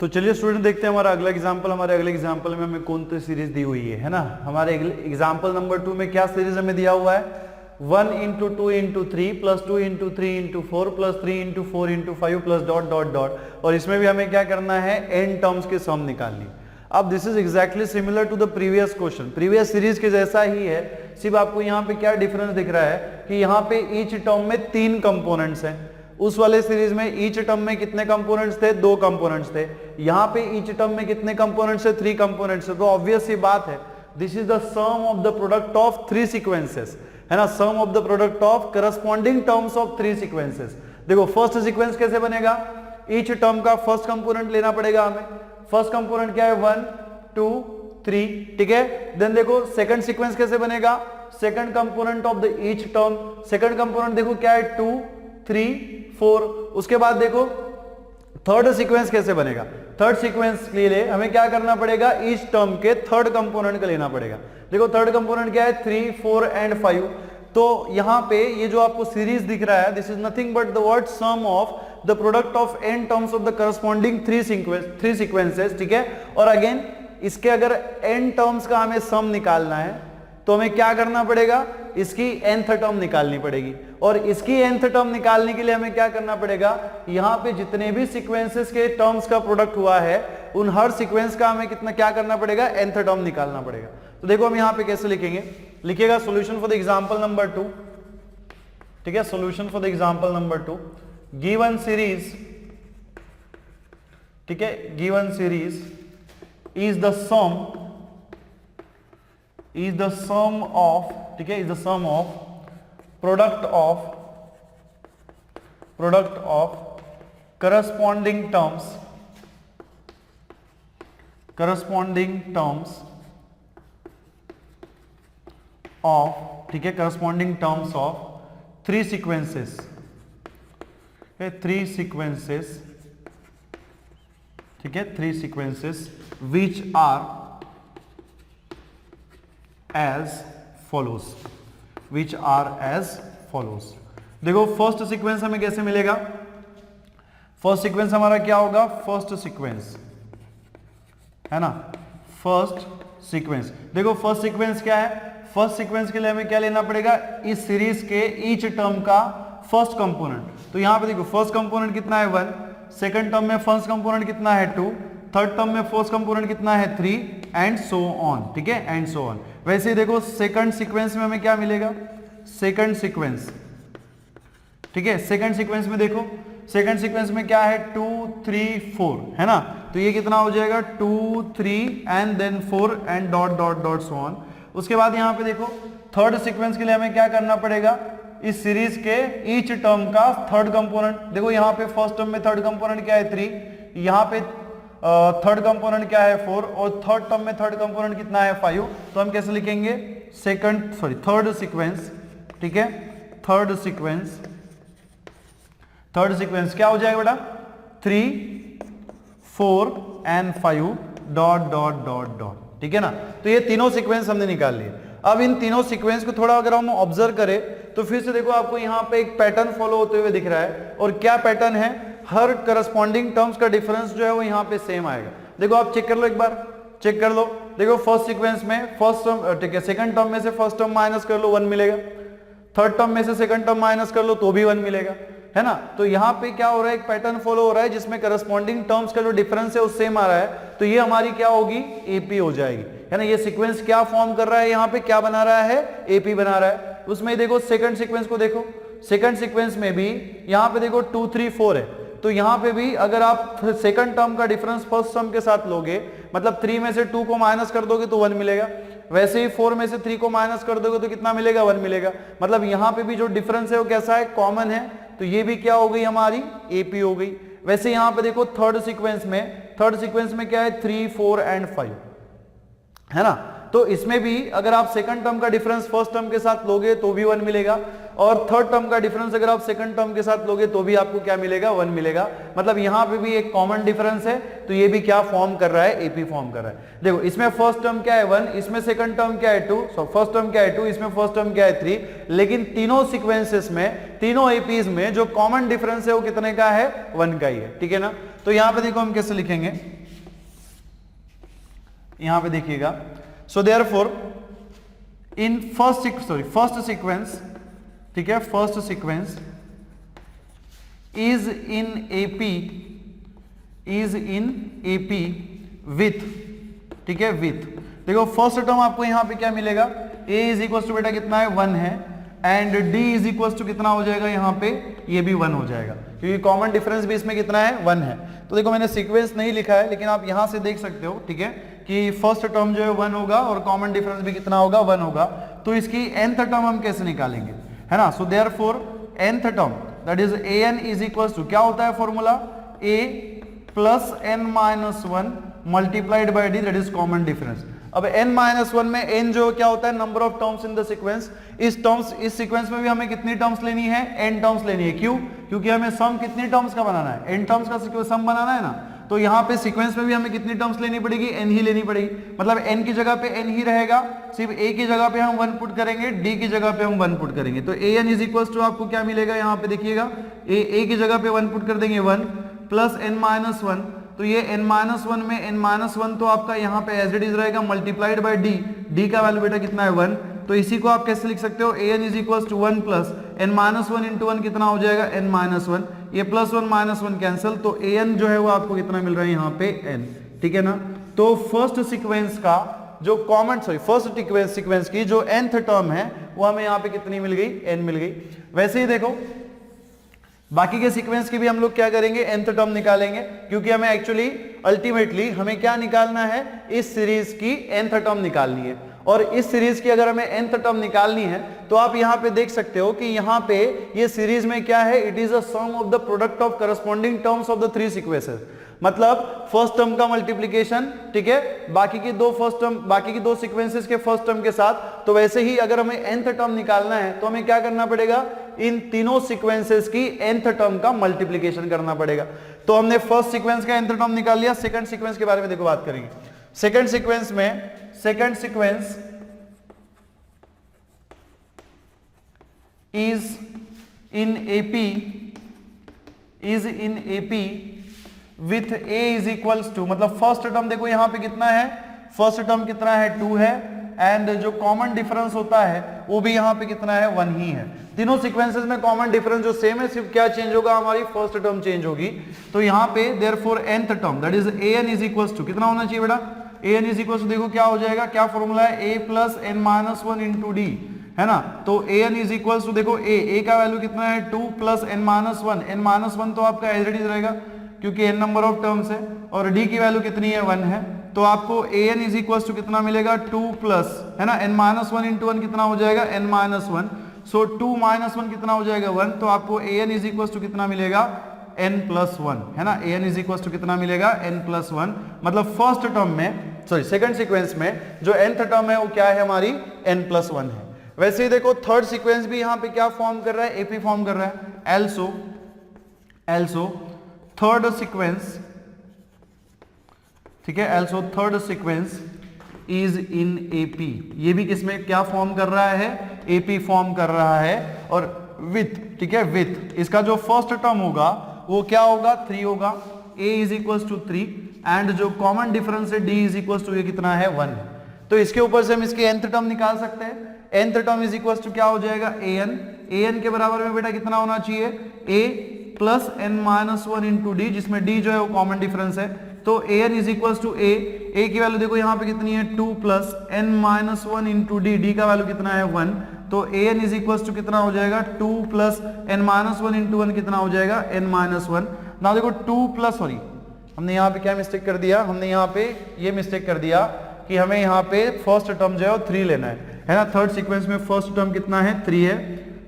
तो चलिए स्टूडेंट देखते हैं हमारा अगला एग्जांपल। हमारे अगले एग्जांपल में हमें कौन सी सीरीज दी हुई है ना। हमारे एग्जांपल नंबर 2 में क्या सीरीज हमें दिया हुआ है, 1 × 2 × 3 plus 2 × 3 × 4 plus 3 × 4 × 5 plus dot dot dot, और इसमें भी हमें क्या करना है, n टर्म्स की सम निकालनी। अब this is exactly similar to the previous question, previous series के जैसा ही है, सिर्फ आपको यहाँ पे क्या डिफरेंस दिख रहा है कि यहाँ पे ईच टर्म में 3 कंपोनेंट्स हैं। उस वाले सीरीज में ईच टर्म में कितने कंपोनेंट्स थे, 2 कंपोनेंट्स थे। यहाँ पे ईच टर्म में कितने कंपोनेंट्स थे, 3 कंपोनेंट्स थे। तो ऑब्वियस सी बात है, this is the sum of the product of 3 sequences, है ना, sum of the product of corresponding terms of 3 sequences. देखो फर्स्ट सीक्वेंस कैसे बनेगा, ईच टर्म का फर्स्ट कंपोनेंट लेना पड़ेगा हमें। फर्स्ट कंपोनेंट क्या है, 1 2 3, ठीक है। देन देखो सेकंड सीक्वेंस कैसे बनेगा, second component of the each term, second component देखो क्या है, 2 3 4। उसके बाद देखो थर्ड सीक्वेंस कैसे बनेगा, थर्ड सीक्वेंस के लिए हमें क्या करना पड़ेगा, ईच टर्म के थर्ड कंपोनेंट का लेना पड़ेगा। देखो थर्ड कंपोनेंट क्या है, 3 4 एंड 5। तो यहां पे ये जो आपको सीरीज दिख रहा है, this is nothing but the word sum of the product of n terms of the corresponding 3 sequences, ठीक है। और अगेन इसके अगर n टर्म्स का हमें सम निकालना है तो हमें क्या करना पड़ेगा, इसकी nth टर्म निकालनी पड़ेगी। और इसकी nth टर्म निकालने के लिए हमें क्या करना पड़ेगा, यहां पे जितने भी सीक्वेंसेस के टर्म्स का प्रोडक्ट हुआ है उन हर सीक्वेंस का हमें कितना क्या करना पड़ेगा, nth टर्म निकालना पड़ेगा। तो देखो हम यहां पे कैसे लिखेंगे, लिखिएगा solution for the example number 2, ठीक है। Solution for the example number 2, given series, ठीक है, given series is the sum of, ठीक है, is the sum of product of corresponding terms of, ठीक है, corresponding terms of 3 sequences, okay, 3 sequences, ठीक है, 3 sequences which are as follows, which are as follows। देखो first sequence हमें कैसे मिलेगा, फर्स्ट सीक्वेंस हमारा क्या होगा, फर्स्ट सीक्वेंस, है ना, फर्स्ट सीक्वेंस। देखो फर्स्ट सीक्वेंस क्या है, फर्स्ट सीक्वेंस के लिए हमें क्या लेना पड़ेगा, इस सीरीज के ईच टर्म का फर्स्ट कंपोनेंट। तो यहां पे देखो फर्स्ट कंपोनेंट कितना है, 1, सेकंड टर्म में फर्स्ट कंपोनेंट कितना है, 2, थर्ड टर्म में फर्स्ट कंपोनेंट कितना है, 3, एंड सो ऑन, ठीक है, एंड सो ऑन। वैसे ही देखो सेकंड सीक्वेंस में हमें क्या मिलेगा, सेकंड सीक्वेंस, ठीक है, सेकंड सीक्वेंस में देखो, सेकंड सीक्वेंस में क्या है, 2 3 4, है ना। तो ये कितना हो जाएगा, 2 3 and then 4 and dot dot dot so on. उसके बाद यहां पे देखो थर्ड सीक्वेंस के लिए हमें क्या करना पड़ेगा, इस सीरीज के ईच टर्म का थर्ड कंपोनेंट। देखो यहाँ पे फर्स्ट टर्म में थर्ड कंपोनेंट क्या है, 3, यहाँ पे थर्ड कंपोनेंट क्या है, 4, और थर्ड टर्म में थर्ड कंपोनेंट कितना है, 5। तो हम कैसे लिखेंगे, थर्ड सीक्वेंस, ठीक है, थर्ड सीक्वेंस क्या हो जाएगा बेटा, 3 4 and 5 dot dot dot dot, ठीक है ना। तो ये तीनों सीक्वेंस हमने निकाल लिए। अब इन तीनों सीक्वेंस को थोड़ा अगर हम ऑब्जर्व करें तो फिर से देखो आपको यहाँ पे एक पैटर्न फॉलो होते हुए दिख रहा है। और क्या पैटर्न है, हर करस्पॉन्डिंग टर्म्स का डिफरेंस जो है वो यहाँ पे सेम आएगा। देखो आप चेक कर लो, एक बार चेक कर लो। देखो फर्स्ट सीक्वेंस में फर्स्ट टर्म, ठीक है, सेकंड टर्म में से फर्स्ट टर्म माइनस कर लो, 1 मिलेगा। थर्ड टर्म में से सेकंड टर्म माइनस कर लो तो भी 1 मिलेगा, है ना। तो यहाँ पे क्या हो रहा है, एक पैटर्न फॉलो हो रहा है जिसमें करस्पॉन्डिंग टर्म्स का जो डिफरेंस है वो सेम आ रहा है। तो ये हमारी क्या होगी, एपी हो जाएगी, है ना। ये सीक्वेंस क्या फॉर्म कर रहा है, यहाँ पे क्या बना रहा है, एपी बना रहा है। उसमें देखो सेकंड सीक्वेंस को देखो, सेकंड सीक्वेंस में भी यहाँ पे देखो 2 3 4 है। तो यहाँ पे भी अगर आप सेकंड टर्म का डिफरेंस फर्स्ट टर्म के साथ लोगे, मतलब 3 में से 2 को माइनस कर दोगे तो 1 मिलेगा। वैसे ही 4 में से 3 को माइनस कर दोगे तो कितना मिलेगा, 1 मिलेगा। मतलब यहाँ पे भी जो डिफरेंस है वो कैसा है, कॉमन है। तो ये भी क्या हो गई, हमारी एपी हो गई। वैसे यहाँ पे देखो थर्ड सीक्वेंस में क्या है, 3 4 एंड 5, है ना। तो इसमें भी अगर आप सेकंड टर्म का डिफरेंस फर्स्ट टर्म के साथ लोगे तो भी 1 मिलेगा, और थर्ड टर्म का डिफरेंस अगर आप सेकंड टर्म के साथ लोगे तो भी आपको क्या मिलेगा, 1 मिलेगा। मतलब यहाँ पे भी एक कॉमन डिफरेंस है। तो ये भी क्या फॉर्म कर रहा है, एपी फॉर्म कर रहा है। देखो इसमें फर्स्ट टर्म क्या है, 1, इसमें सेकंड टर्म क्या है, 2, फर्स्ट टर्म क्या है 2, इसमें फर्स्ट टर्म क्या है 3। लेकिन तीनों सीक्वेंसेस में, तीनों एपीज में जो कॉमन डिफरेंस है वो कितने का है, 1 का ही है, ठीक है ना। तो यहां पे देखो हम कैसे लिखेंगे, यहां पे देखिएगा, so therefore in first sequence, ठीक है, first sequence is in AP with, ठीक है, विथ, देखो फर्स्ट टर्म आपको यहां पे क्या मिलेगा, a इज इक्वल टू बेटा कितना है 1 है, and d is equal to कितना हो जाएगा यहाँ पे, ये भी 1 हो जाएगा, क्योंकि कॉमन डिफरेंस भी इसमें कितना है 1 है। तो देखो मैंने सीक्वेंस नहीं लिखा है, लेकिन आप यहां से देख सकते हो, ठीक है, कि फर्स्ट टर्म जो है 1 होगा और कॉमन डिफरेंस भी कितना होगा 1 होगा। तो इसकी nth टर्म हम कैसे निकालेंगे, है ना, so therefore nth term that is an is equal to क्या होता है formula, a plus n minus 1 multiplied by d that is common difference. अब n-1 में n जो क्या होता है number of terms in the sequence, इस सीक्वेंस में भी हमें कितनी टर्म्स लेनी है, n टर्म्स लेनी है। क्यों? क्योंकि हमें सम कितनी टर्म्स का बनाना है, n टर्म्स का सम बनाना है ना। तो यहाँ पे सीक्वेंस में भी हमें कितनी टर्म्स लेनी पड़ेगी, n ही लेनी पड़ेगी, मतलब n की जगह पे n ही रहेगा, सिर्फ a की जगह पे हम 1 पुट करेंगे, d की जगह पे हम 1 पुट करेंगे। तो an इज इक्वल टू आपको क्या मिलेगा, यहाँ पे देखिएगा a की जगह पे 1 पुट कर देंगे 1 प्लस n-1, तो ये n-1 में n-1 तो आपका यहाँ पे एज इट इज रहेगा मल्टीप्लाइड बाय d का वैल्यू बेटा कितना है 1। तो इसी को आप कैसे लिख सकते हो, an is equal to 1 plus n-1 into 1 कितना हो जाएगा n-1, ये प्लस 1 माइनस 1 कैंसिल, तो an जो है वो आपको कितना मिल रहा है यहाँ पे n, ठीक है ना। तो फर्स्ट सीक्वेंस का जो फर्स्ट सीक्वेंस की जो nth टर्म है वो हमें यहाँ पे कितनी मिल गई, n मिल गई। वैसे ही देखो बाकी के सीक्वेंस की भी हम लोग क्या करेंगे, nth टर्म निकालेंगे, क्योंकि हमें एक्चुअली अल्टीमेटली हमें क्या निकालना है, इस सीरीज की nth टर्म निकालनी है। और इस सीरीज की अगर हमें nth टर्म निकालनी है तो आप यहां पे देख सकते हो कि यहां पे ये सीरीज में क्या है, it is a sum of the product of corresponding terms of the 3 sequences, मतलब फर्स्ट टर्म का मल्टीप्लीकेशन, ठीक है, बाकी की दो सीक्वेंसेस के फर्स्ट टर्म के साथ। तो वैसे ही अगर हमें nth टर्म निकालना है तो हमें क्या करना पड़ेगा, इन तीनों सीक्वेंसेस की nth टर्म का मल्टीप्लीकेशन करना पड़ेगा। तो हमने फर्स्ट सीक्वेंस का nth टर्म निकाल लिया, सेकंड सीक्वेंस के बारे में देखो बात करेंगे। Second sequence is in AP with a is equals to, मतलब फर्स्ट टर्म देखो यहां पे कितना है, फर्स्ट टर्म कितना है 2 है, एंड जो कॉमन डिफरेंस होता है वो भी यहाँ पे कितना है 1 ही है। तीनों सीक्वेंसेस में कॉमन डिफरेंस जो सेम है, सिर्फ क्या चेंज होगा, हमारी फर्स्ट टर्म चेंज होगी। तो यहाँ पे therefore nth term that is an is equals to कितना होना चाहिए बेटा, an इज इक्वल्स टू देखो क्या हो जाएगा, क्या फॉर्मूला है, a plus n-1 into d, है ना। तो an इज इक्वल्स टू देखो a का वैल्यू कितना है 2 प्लस n-1 तो आपका एज इट इज रहेगा क्योंकि n नंबर ऑफ टर्म्स है, और d की वैल्यू कितनी है 1 है। तो आपको an इज इक्वल्स टू कितना मिलेगा 2 प्लस, है ना, n-1 इंटू 1 कितना हो जाएगा n-1, सो 2 माइनस 1 कितना हो जाएगा 1, तो आपको an इज इक्वल्स टू कितना मिलेगा n+1, है ना, an इज इक्वल्स टू कितना मिलेगा n+1, मतलब फर्स्ट टर्म में सेकंड सीक्वेंस में जो nth टर्म है वो क्या है हमारी n+1 है। वैसे ही देखो थर्ड सीक्वेंस भी यहाँ पे क्या फॉर्म कर रहा है, AP फॉर्म कर रहा है। एल्सो थर्ड सीक्वेंस, ठीक है, also third sequence is in AP, ये भी किसमें क्या फॉर्म कर रहा है, AP फॉर्म कर रहा है, और विथ, ठीक है, विथ इसका जो फर्स्ट टर्म होगा वो क्या होगा 3 होगा, a is equals to 3, and जो कॉमन डिफरेंस है d इज इक्वल्स टू ये कितना है 1। तो इसके ऊपर से हम इसकी nth टर्म निकाल सकते हैं। nth term is equals to क्या हो जाएगा an के बराबर में बेटा कितना होना चाहिए, a plus n-1 into D, जिसमें d जो है वो कॉमन डिफरेंस है। तो an is equals to a की वैल्यू देखो यहाँ पे कितनी है 2 प्लस n-1 इंटू डी का वैल्यू कितना है 1, तो an इज इक्वल्स टू कितना हो जाएगा 2 प्लस n-1 इंटू 1 कितना हो जाएगा n-1। ना देखो 2 प्लस, सॉरी हमने यहाँ पे क्या मिस्टेक कर दिया, हमने यहाँ पे ये मिस्टेक कर दिया कि हमें यहाँ पे फर्स्ट टर्म जो है वो 3 लेना है ना। थर्ड सीक्वेंस में फर्स्ट टर्म कितना है 3 है,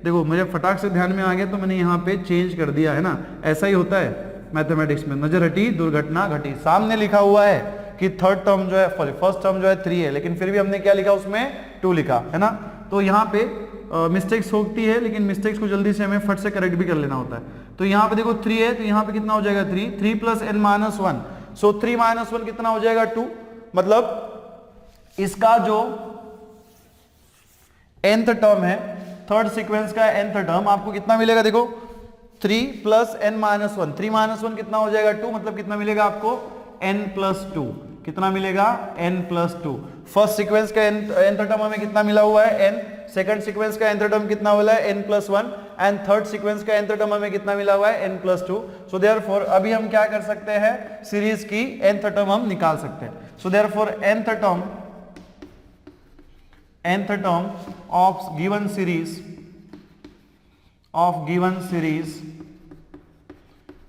देखो मुझे फटाक से ध्यान में आ गया तो मैंने यहाँ पे चेंज कर दिया, है ना, ऐसा ही होता है मैथमेटिक्स में, नजर हटी दुर्घटना घटी। सामने लिखा हुआ है कि थर्ड टर्म जो है, सॉरी फर्स्ट टर्म जो है 3 है, लेकिन फिर भी हमने क्या लिखा उसमें 2 लिखा, है ना। तो यहाँ पे मिस्टेक्स होती है, लेकिन मिस्टेक्स को जल्दी से हमें फट से करेक्ट भी कर लेना होता है। तो यहाँ पे देखो 3 है, तो यहाँ पे कितना हो जाएगा 3 प्लस n-1, सो 3 माइनस 1 कितना हो जाएगा 2, मतलब इसका जो nth टर्म है, थर्ड सीक्वेंस का nth टर्म आपको कितना मिलेगा, देखो 3 प्लस एन माइनस 1, 3 माइनस 1 कितना हो जाएगा 2, मतलब कितना मिलेगा आपको n प्लस 2, कितना मिलेगा n प्लस 2। फर्स्ट सीक्वेंस का nth टर्म हमें कितना मिला हुआ है n, सेकंड सीक्वेंस का nth टर्म कितना मिला है n plus 1 and third sequence का nth टर्म हमें कितना मिला हुआ है n प्लस 2। सो देयरफॉर अभी हम क्या कर सकते हैं, सीरीज की nth टर्म हम निकाल सकते हैं। So therefore nth term of given series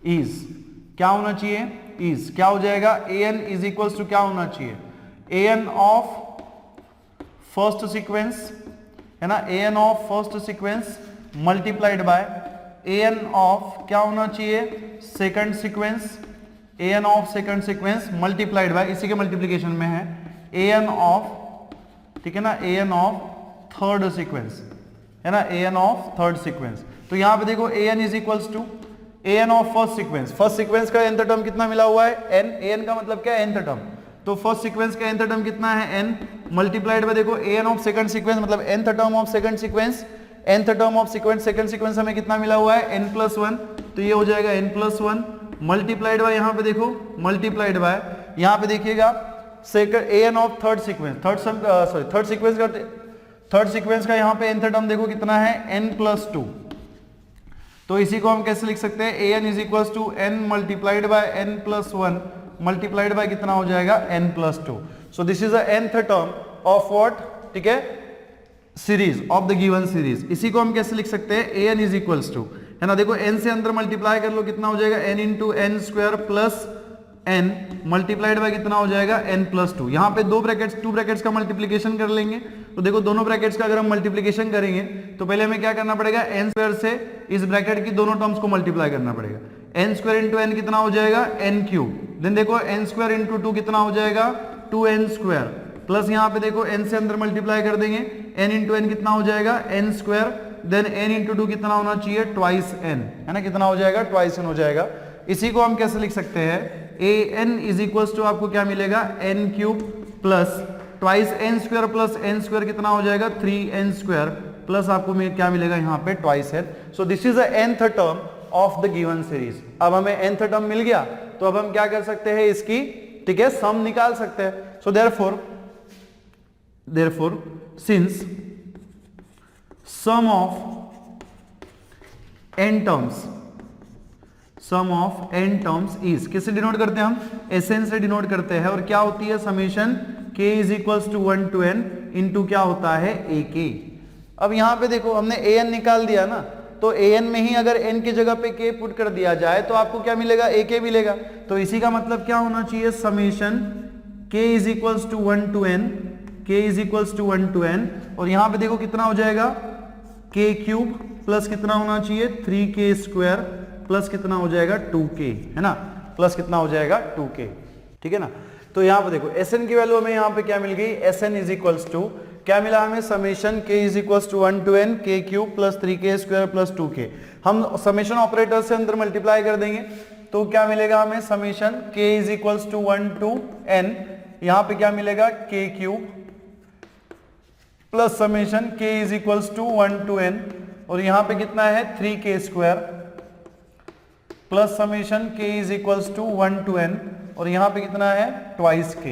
is क्या होना चाहिए, इज क्या हो जाएगा, an इज इक्वल्स टू क्या होना चाहिए, an ऑफ फर्स्ट सीक्वेंस है ना, an of first sequence multiplied by an of क्या होना चाहिए, second sequence, an of second sequence multiplied by, इसी के मल्टीप्लिकेशन में है an ऑफ, ठीक है ना, an ऑफ थर्ड सीक्वेंस है ना, an ऑफ थर्ड सीक्वेंस। तो यहां पे देखो an is equals to an of first sequence का nth टर्म कितना मिला हुआ है n, an का मतलब क्या है nth टर्म, तो फर्स्ट सीक्वेंस का nth टर्म कितना है n मल्टीप्लाइड बाय देखो an ऑफ सेकंड सीक्वेंस मतलब nth term of second sequence, nth term of second sequence हमें कितना मिला हुआ है n प्लस 1, तो ये हो जाएगा n प्लस 1 मल्टीप्लाइड बाय, यहां पे देखो मल्टीप्लाइड बाय, यहां पे देखिएगा second an of third sequence का यहां पे nth टर्म देखो कितना है n प्लस 2, तो इसी को हम कैसे लिख सकते हैं, an is equals to n multiplied by n plus 1 multiplied by कितना हो जाएगा n plus 2। So this is the nth term of what, ठीक है, series of the given series. इसी को हम कैसे लिख सकते हैं, an इज इक्वल्स टू है ना, देखो n से अंदर मल्टीप्लाई कर लो कितना हो जाएगा n into n square plus n multiplied by कितना हो जाएगा n प्लस 2। यहाँ पे टू ब्रैकेट्स का मल्टीप्लीकेशन कर लेंगे, तो देखो दोनों ब्रैकेट्स का अगर हम मल्टीप्लीकेशन करेंगे तो पहले हमें क्या करना पड़ेगा, n स्क्वायर से इस ब्रैकेट की दोनों टर्म्स को मल्टीप्लाई करना पड़ेगा, n स्क्वायर इंटू n कितना हो जाएगा n क्यूब, देन देखो n स्क्वायर इंटू 2 कितना हो जाएगा 2n स्क्वायर, प्लस यहाँ पे देखो n से अंदर मल्टीप्लाई कर देंगे n इंटू n कितना हो जाएगा n square, then n into 2 कितना होना चाहिए ट्वाइस n है ना, कितना हो जाएगा ट्वाइस n हो जाएगा। इसी को हम कैसे लिख सकते हैं, an इज इक्वल्स टू आपको क्या मिलेगा n cube plus twice n square plus n square कितना हो जाएगा 3n स्क्वायर प्लस आपको क्या मिलेगा यहाँ पे twice n। So this is the nth term of the given series. अब हमें nth टर्म मिल गया तो अब हम क्या कर सकते हैं, इसकी ठीक है सम निकाल सकते हैं। So therefore since sum of n terms is किससे डिनोट करते हैं हम, Sn से डिनोट करते हैं, और क्या होती है summation k is equals to 1 to n into क्या होता है ak। अब यहां पे देखो हमने an निकाल दिया ना, तो an में ही अगर n की जगह पे k पुट कर दिया जाए तो आपको क्या मिलेगा ak मिलेगा, तो इसी का मतलब क्या होना चाहिए summation k is equals to 1 to n, k is equals to 1 to n, और यहां पे देखो कितना हो जाएगा k क्यूब प्लस कितना होना चाहिए 3k स्क्वायर प्लस कितना हो जाएगा 2k है ना, प्लस कितना हो जाएगा 2k, ठीक है ना। तो यहाँ पे देखो Sn की वैल्यू हमें यहाँ पे क्या मिल गई, Sn इज इक्वल्स टू क्या मिला हमें, summation k is equals to 1 to n k cube plus 3k square plus 2k। हम समेशन ऑपरेटर से अंदर मल्टीप्लाई कर देंगे तो क्या मिलेगा हमें, summation k is equals to 1 to n, यहाँ पे क्या मिलेगा k cube plus summation k is equals to 1 to n, और यहाँ पे कितना है 3k square plus summation k is equals to 1 to n, और यहाँ पे कितना है ट्वाइस k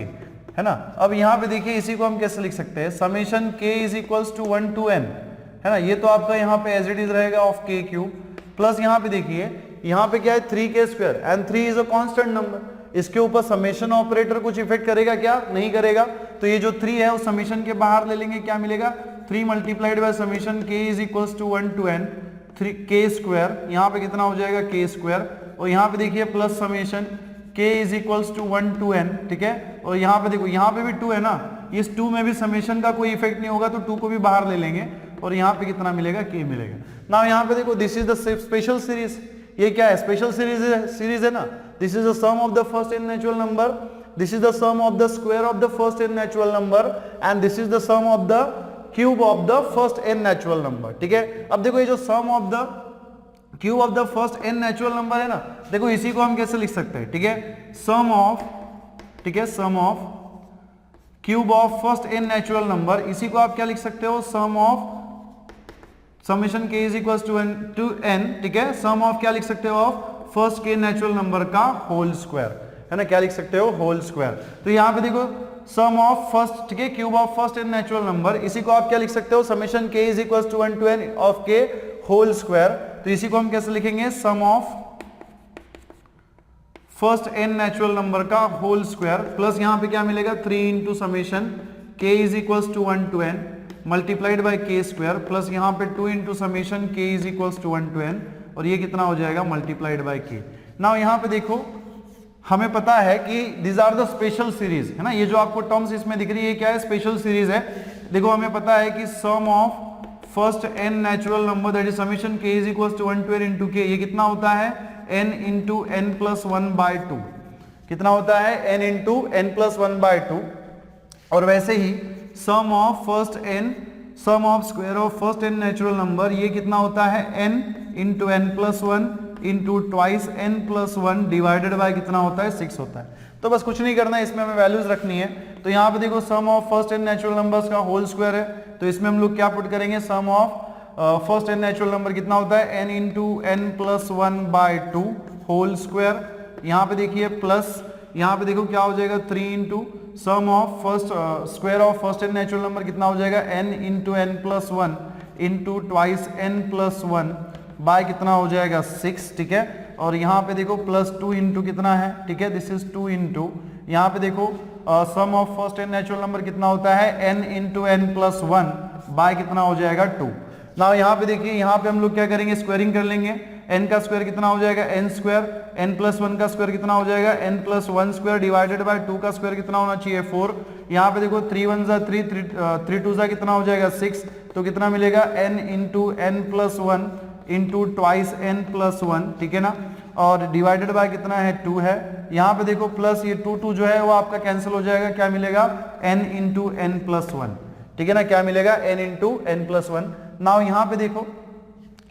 है ना। अब यहाँ पे देखिए इसी को हम कैसे लिख सकते हैं, summation k is equals to 1 to n है ना, ये तो आपका यहाँ पे एज इट इज रहेगा ऑफ k क्यूब, प्लस यहाँ पे देखिए यहाँ पे क्या है 3k square and 3 is a constant number, इसके ऊपर समेशन ऑपरेटर कुछ इफेक्ट करेगा क्या, नहीं करेगा, तो ये जो 3 है उस समेशन के बाहर ले लेंगे, क्या मिलेगा 3 multiplied by summation k is equals to 1 to n 3k square, यहाँ पे कितना हो जाएगा k स्क्वायर, और यहाँ पे देखिए plus summation k is equals to 1 to n, ठीक है, और यहाँ पे देखो यहाँ पे भी 2 है ना, इस 2 में भी समेशन का कोई इफेक्ट नहीं होगा तो 2 को भी बाहर ले लेंगे, और यहाँ पे कितना मिलेगा k मिलेगा। ना यहाँ पे देखो this is the special series, ये क्या है स्पेशल सीरीज है ना, this is the sum of the first n natural number, this is the sum of the square of the first n natural number, and this is the sum of the cube of the first n natural number, ठीक है। अब देखो ये जो sum of the cube of the first n natural number है ना, देखो इसी को हम कैसे लिख सकते हैं, ठीक है, सम ऑफ, ठीक है, sum of cube of first n natural number, इसी को आप क्या लिख सकते हो, sum of summation k is equal to n, ठीक है, सम ऑफ क्या लिख सकते हो of first k natural number का होल स्क्वायर, है ना, क्या लिख सकते हो होल स्क्वायर। तो यहाँ पे देखो सम ऑफ फर्स्ट, ठीक है, cube of first N natural number, इसी को आप क्या लिख सकते हो summation k is equal to 1 to n of k whole square. तो इसी को हम कैसे लिखेंगे, sum of first n natural number का होल स्क्वायर प्लस यहाँ पे क्या मिलेगा 3 into summation k is equal to 1 to n multiplied by k square plus यहाँ पे 2 into summation k is equal to 1 to n और ये कितना हो जाएगा मल्टीप्लाइड बाई k। नाउ यहाँ पे देखो हमें पता है कि this are the special series, है ना, ये जो आपको टर्म्स इसमें दिख रही है क्या है, स्पेशल सीरीज है। देखो हमें पता है कि sum of first n natural number that is summation k is equal to 1 to n into k, ये कितना होता है n into n plus 1 by 2, कितना होता है n into n plus 1 by 2। और वैसे ही sum of first n, sum of square of first n natural number, ये कितना होता है n into n plus 1 into twice n plus 1 divided by कितना होता है 6 होता है। तो बस कुछ नहीं करना है, इसमें हमें वैल्यूज रखनी है। तो यहाँ पे देखो sum of first n natural numbers का होल स्क्वायर है, तो इसमें हम लोग क्या पुट करेंगे, sum of first n natural number कितना होता है n into n plus 1 by 2 whole square. यहाँ पे देखिए प्लस, यहाँ पे देखो क्या हो जाएगा 3 into sum of first square of first n natural number कितना हो जाएगा n into n plus 1 into twice n plus 1 by कितना हो जाएगा 6, ठीक है। और यहाँ पे देखो प्लस 2 इंटू कितना है, ठीक है, दिस इज 2 इंटू, यहाँ पे देखो sum of first n natural number कितना होता है n into n plus 1 by कितना हो जाएगा 2। ना यहाँ पे देखिए, यहाँ पे हम लोग क्या करेंगे, स्क्वायरिंग कर लेंगे, n का स्क्वायर कितना हो जाएगा n स्क्वायर, n प्लस 1 का स्क्वायर कितना हो जाएगा n plus 1 square divided by 2 का स्क्वायर कितना होना चाहिए 4। यहाँ पे देखो 3 1 जा 3, 3 2 जा कितना हो जाएगा 6, तो कितना मिलेगा n into n plus 1 into twice n plus 1, ठीक है ना, और डिवाइडेड बाय कितना है 2 है। यहाँ पे देखो प्लस ये 2 2 जो है वो आपका कैंसिल हो जाएगा, क्या मिलेगा n इंटू n प्लस 1, ठीक है ना, क्या मिलेगा n into n plus 1। Now यहाँ पे देखो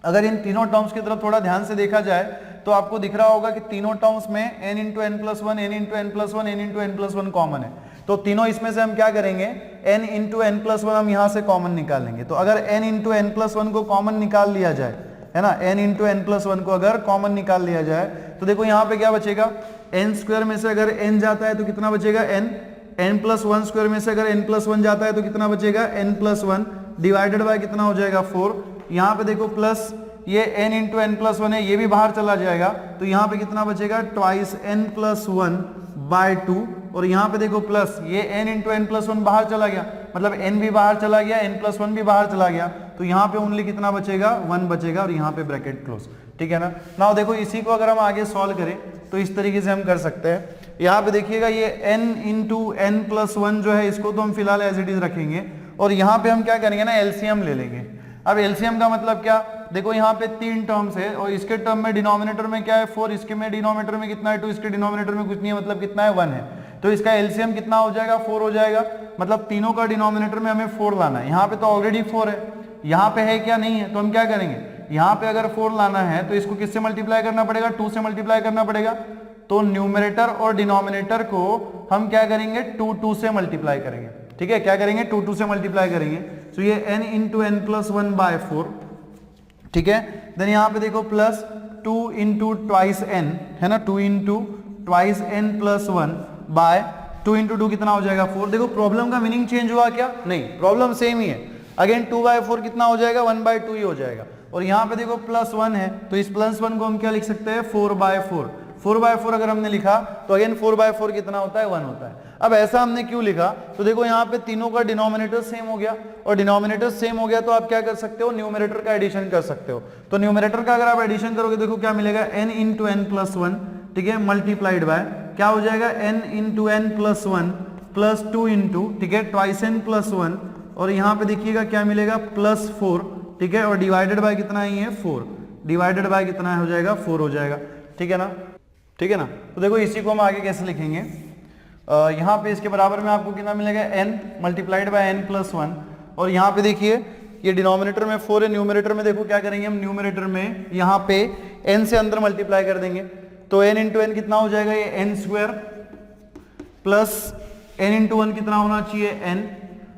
अगर इन तीनों टर्म्स की तरफ थोड़ा ध्यान से देखा जाए तो आपको दिख रहा होगा कि तीनों टर्म्स में n into n plus 1, n into n plus 1, n into n plus 1 common है। तो तीनों इसमें से हम क्या करेंगे, n इंटू n प्लस 1 हम यहाँ से कॉमन निकालेंगे। तो अगर n इंटू n प्लस 1 को कॉमन निकाल लिया जाए, है ना, n इंटू n प्लस 1 को अगर कॉमन निकाल लिया जाए तो देखो यहाँ पे क्या बचेगा, n स्क्वायर में से अगर n जाता है तो कितना बचेगा n प्लस 1 स्क्वायर में से अगर n प्लस 1 जाता है तो कितना बचेगा n प्लस 1 डिवाइडेड बाय कितना हो जाएगा 4। यहाँ पे देखो प्लस ये n इंटू n प्लस 1 है, ये भी बाहर चला जाएगा, तो यहाँ पे कितना बचेगा ट्वाइस n प्लस 1 बाय 2। और यहाँ पे देखो प्लस ये n इंटू n प्लस 1 बाहर चला गया, मतलब n भी बाहर चला गया, n प्लस 1 भी बाहर चला गया, तो यहाँ पे ओनली कितना बचेगा 1 बचेगा और यहाँ पे ब्रैकेट क्लोज, ठीक है ना। नाउ देखो इसी को अगर हम आगे सॉल्व करें तो इस तरीके से हम कर सकते हैं। यहाँ पे देखिएगा ये n इंटू n प्लस 1 जो है इसको तो हम फिलहाल एज इट इज रखेंगे और यहाँ पे हम क्या करेंगे ना एलसीएम ले लेंगे। अब एलसीएम का मतलब क्या, देखो यहाँ पे 3 टर्म्स है और इसके टर्म में डिनोमिनेटर में क्या है 4, इसके में डिनोमिनेटर में कितना है 2, इसके डिनोमिनेटर में कुछ नहीं है, मतलब कितना है 1 है। तो इसका एलसीएम कितना हो जाएगा 4 हो जाएगा, मतलब तीनों का डिनोमिनेटर में हमें 4 लाना है। यहाँ पे तो ऑलरेडी 4 है, यहाँ पे है क्या नहीं है, तो हम क्या करेंगे, यहाँ पे अगर 4 लाना है तो इसको किससे मल्टीप्लाई करना पड़ेगा 2 से मल्टीप्लाई करना पड़ेगा। तो न्यूमरेटर और डिनोमिनेटर को हम क्या करेंगे 2 2 से मल्टीप्लाई करेंगे, ठीक है, क्या करेंगे 2 2 से मल्टीप्लाई करेंगे। तो ये n into n plus 1 by 4, ठीक है। देन यहाँ पे देखो प्लस 2 इंटू ट्वाइस n, है ना, 2 into twice n plus 1 by 2 into 2 कितना हो जाएगा 4। देखो प्रॉब्लम का मीनिंग चेंज हुआ क्या, नहीं, प्रॉब्लम सेम ही है। अगेन 2 बाय 4 कितना हो जाएगा 1 बाय 2 ही हो जाएगा। और यहाँ पे देखो प्लस 1 है तो इस प्लस 1 को हम क्या लिख सकते हैं 4 बाय 4। 4 बाय 4 अगर हमने लिखा तो अगेन 4 बाय 4 कितना होता है 1 होता है। अब ऐसा हमने क्यों लिखा, तो देखो यहाँ पे तीनों का डिनोमिनेटर सेम हो गया और डिनोमिनेटर सेम हो गया तो आप क्या कर सकते हो न्यूमरेटर का एडिशन कर सकते हो। तो न्यूमरेटर का अगर आप एडिशन करोगे देखो क्या मिलेगा n इंटू n प्लस 1, ठीक है, मल्टीप्लाइड बाय क्या हो जाएगा n into n plus 1 plus 2 into, ठीक है, ट्वाइस n प्लस 1 और यहाँ पे देखिएगा क्या मिलेगा प्लस 4, ठीक है, और डिवाइडेड बाय कितना ही है 4, डिवाइडेड बाय कितना हो जाएगा 4 हो जाएगा, ठीक है ना, ठीक है ना। तो देखो इसी को हम आगे कैसे लिखेंगे, यहाँ पे इसके बराबर में आपको कितना मिलेगा n multiplied by n plus 1 और यहाँ पे देखिए ये डिनोमिनेटर में 4 है, न्यूमरेटर में देखो क्या करेंगे हम, न्यूमरेटर में यहाँ पे n से अंदर मल्टीप्लाई कर देंगे तो n इंटू n कितना हो जाएगा ये n square plus n into 1 कितना होना चाहिए n।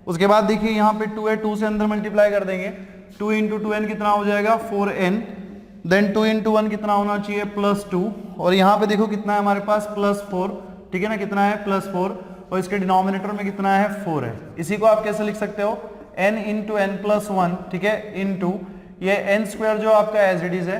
उसके बाद देखिए यहाँ पे 2 है, 2 से अंदर मल्टीप्लाई कर देंगे 2 इंटू 2n कितना हो जाएगा 4n, देन 2 इंटू 1 कितना होना चाहिए +2, और यहाँ पे देखो कितना है हमारे पास +4, ठीक है ना, कितना है +4, और इसके डिनोमिनेटर में कितना है 4 है। इसी को आप कैसे लिख सकते हो n इंटू n प्लस 1, ठीक है, इंटू ये n स्क्वायर जो आपका एज इट इज है,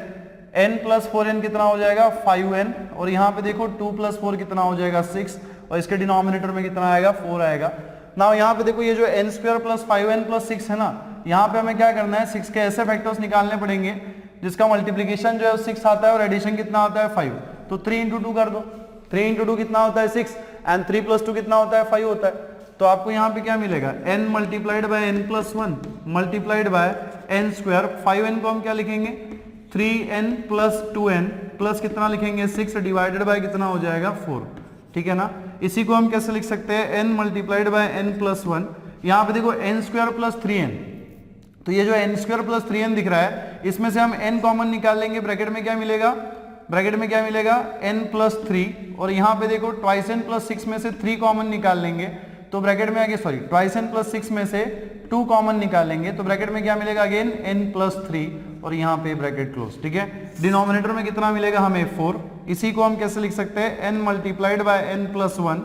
n प्लस 4n कितना हो जाएगा 5n, और यहाँ पे देखो 2 प्लस 4 कितना हो जाएगा 6, और इसके डिनोमिनेटर में कितना आएगा 4 आएगा। ना यहाँ पे देखो ये जो n square plus 5n plus 6 है ना, यहाँ पे हमें क्या करना है 6 के ऐसे फैक्टर्स निकालने पड़ेंगे जिसका मल्टीप्लीकेशन जो है 6 आता है और एडिशन कितना आता है 5, तो 3 इंटू 2 कर दो, 3 इंटू 2 कितना होता है 6, एंड 3 प्लस 2 कितना होता है 5 होता है। तो आपको यहाँ पे क्या मिलेगा n multiplied by n plus 1 multiplied by n square, 5n को हम क्या लिखेंगे 3n प्लस 2n प्लस कितना लिखेंगे 6 डिवाइडेड बाय कितना हो जाएगा 4, ठीक है ना। इसी को हम कैसे लिख सकते हैं n multiplied by n plus 1, यहाँ पे देखो n स्क्वायर प्लस 3n, तो ये जो n स्क्वायर प्लस 3n दिख रहा है इसमें से हम n कॉमन निकाल लेंगे, ब्रैकेट में क्या मिलेगा, ब्रैकेट में क्या मिलेगा n प्लस 3, और यहाँ पे देखो ट्वाइस n प्लस 6 में से 3 कॉमन निकाल लेंगे, तो ब्रैकेट में आगे सॉरी ट्वाइस n प्लस 6 में से 2 कॉमन निकालेंगे, तो ब्रैकेट में क्या मिलेगा अगेन n प्लस 3, और यहाँ पे ब्रैकेट क्लोज, ठीक है। डिनोमिनेटर में कितना मिलेगा हमें 4, इसी को हम कैसे लिख सकते हैं n multiplied by n plus 1,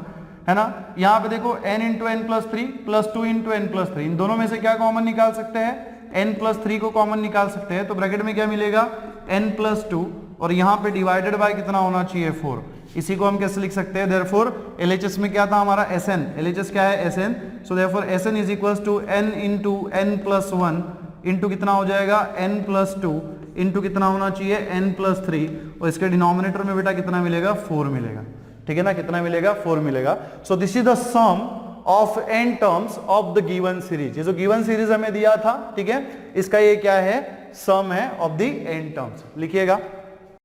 है ना। यहाँ पे देखो n into n plus 3 plus 2 into n plus 3, इन दोनों में से क्या कॉमन निकाल सकते हैं n प्लस 3 को कॉमन निकाल सकते हैं, तो ब्रैकेट में क्या मिलेगा n प्लस 2, और यहाँ पे डिवाइडेड बाय कितना होना चाहिए 4, इसी को हम कैसे लिख सकते हैं देयरफॉर LHS में क्या था हमारा Sn, LHS क्या है Sn, so therefore Sn is equals to n into n plus 1 into कितना हो जाएगा n प्लस 2 इंटू कितना होना चाहिए n प्लस 3, और इसके डिनोमिनेटर में बेटा कितना मिलेगा 4 मिलेगा, ठीक है ना, कितना मिलेगा 4 मिलेगा। So this is the sum of n terms of the given series, ये जो गिवन सीरीज हमें दिया था, ठीक है, इसका ये क्या है सम है ऑफ द n टर्म्स, लिखिएगा।